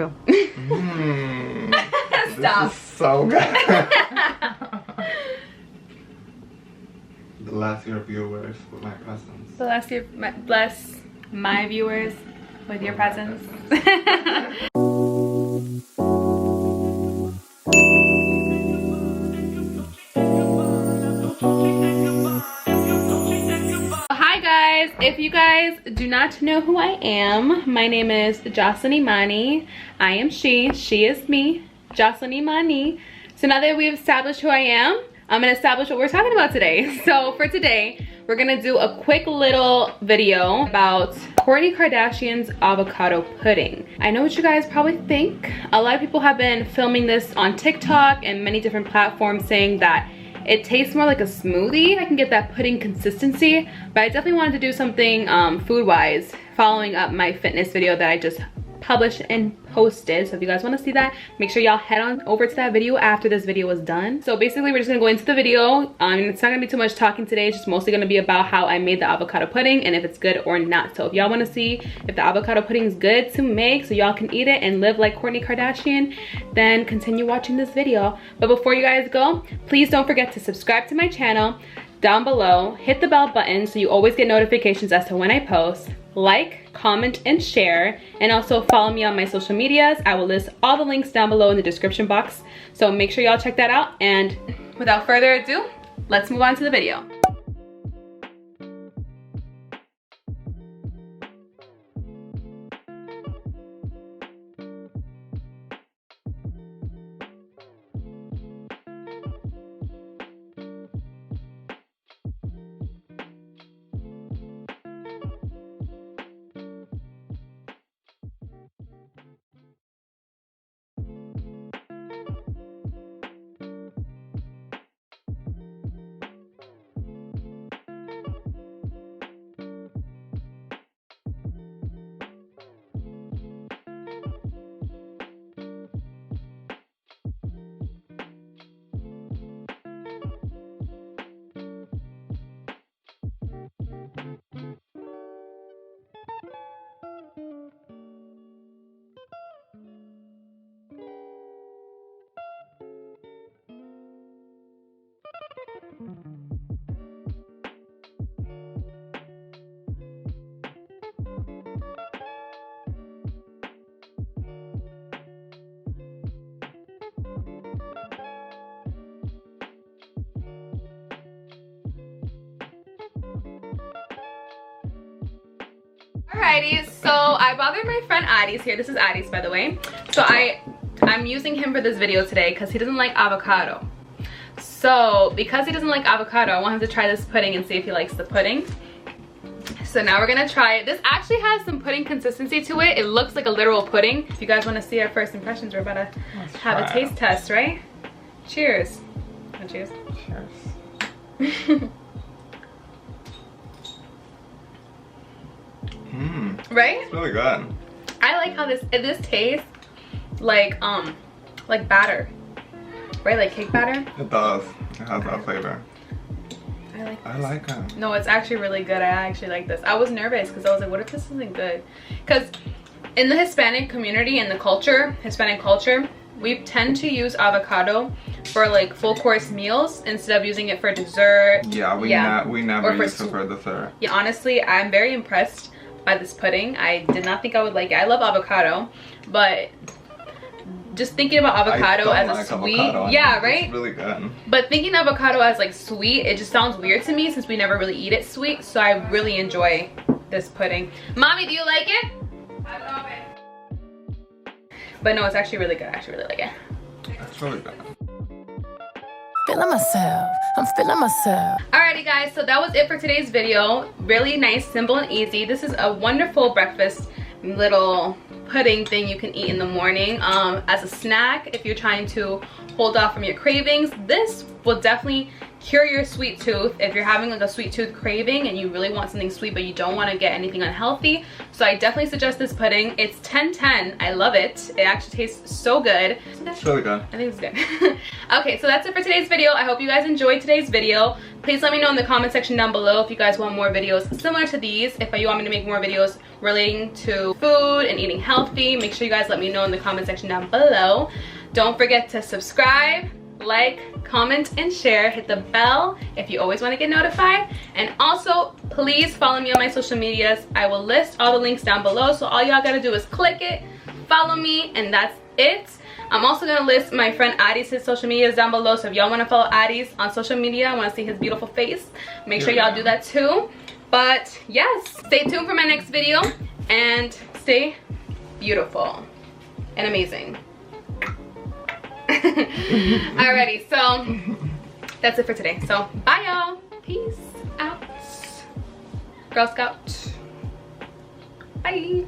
Stop. This is so good. Bless your viewers with my presence. Bless my viewers with your presence. Hi guys, if you guys do not know who I am, my name is Jocelyn Imani. I am she is me, Jocelyn Imani. So now that we've established who I am, I'm gonna establish what we're talking about today. So for today, we're gonna do a quick little video about Kourtney Kardashian's avocado pudding. I know what you guys probably think. A lot of people have been filming this on TikTok and many different platforms saying that it tastes more like a smoothie. I can get that pudding consistency, but I definitely wanted to do something food-wise, following up my fitness video that I just published and posted. So if you guys want to see that, make sure y'all head on over to that video after this video is done. So basically we're just gonna go into the video. It's not gonna be too much talking today. It's just mostly gonna be about how I made the avocado pudding and if it's good or not. So if y'all want to see if the avocado pudding is good to make so y'all can eat it and live like Kourtney Kardashian, then continue watching this video. But before you guys go, please don't forget to subscribe to my channel down below. Hit the bell button so you always get notifications as to when I post. Like, comment, and share, and also follow me on my social medias. I will list all the links down below in the description box, so make sure y'all check that out. And without further ado, let's move on to the video. Alrighty, so I bothered my friend Addis here. This is Addis, by the way. So I'm using him for this video today because he doesn't like avocado. So because he doesn't like avocado, I want him to try this pudding and see if he likes the pudding. So now we're gonna try it. This actually has some pudding consistency to it. It looks like a literal pudding. If you guys want to see our first impressions, we're about to have a taste test, right? Cheers. Oh, cheers. Cheers. Right? It's really good. I like how this tastes like batter, right? Like cake batter. It does. It has that flavor. I like it. No, it's actually really good. I actually like this. I was nervous because I was like, what if this isn't good? Because in the Hispanic community and the culture, Hispanic culture, we tend to use avocado for like full course meals instead of using it for dessert. Yeah, we never use it for dessert. Yeah, honestly, I'm very impressed by this pudding. I did not think I would like it. I love avocado, but just thinking about avocado as a sweet, yeah, right? It's really good. But thinking avocado as like sweet, it just sounds weird to me since we never really eat it sweet. So I really enjoy this pudding. Mommy, do you like it? I love it. But no, it's actually really good. I actually really like it. It's really good. Feeling myself. I'm feeling myself. Alrighty guys, so that was it for today's video. Really nice, simple, and easy. This is a wonderful breakfast little pudding thing you can eat in the morning as a snack if you're trying to hold off from your cravings. This will definitely cure your sweet tooth if you're having like a sweet tooth craving and you really want something sweet but you don't want to get anything unhealthy. So I definitely suggest this pudding. It's 10/10. I love it. It actually tastes so good. It's really good. I think it's good. Okay, so that's it for today's video. I hope you guys enjoyed today's video. Please let me know in the comment section down below if you guys want more videos similar to these. If you want me to make more videos relating to food and eating healthy, make sure you guys let me know in the comment section down below. Don't forget to subscribe, like, comment, and share. Hit the bell if you always want to get notified. And also, please follow me on my social medias. I will list all the links down below, so all y'all gotta do is click it, follow me, and that's it. I'm also gonna list my friend Addis's social medias down below, so if y'all want to follow Addis on social media, I want to see his beautiful face, make sure y'all do that too. But yes, stay tuned for my next video and stay beautiful and amazing. Alrighty, so that's it for today. So bye y'all. Peace out. Girl Scout. Bye.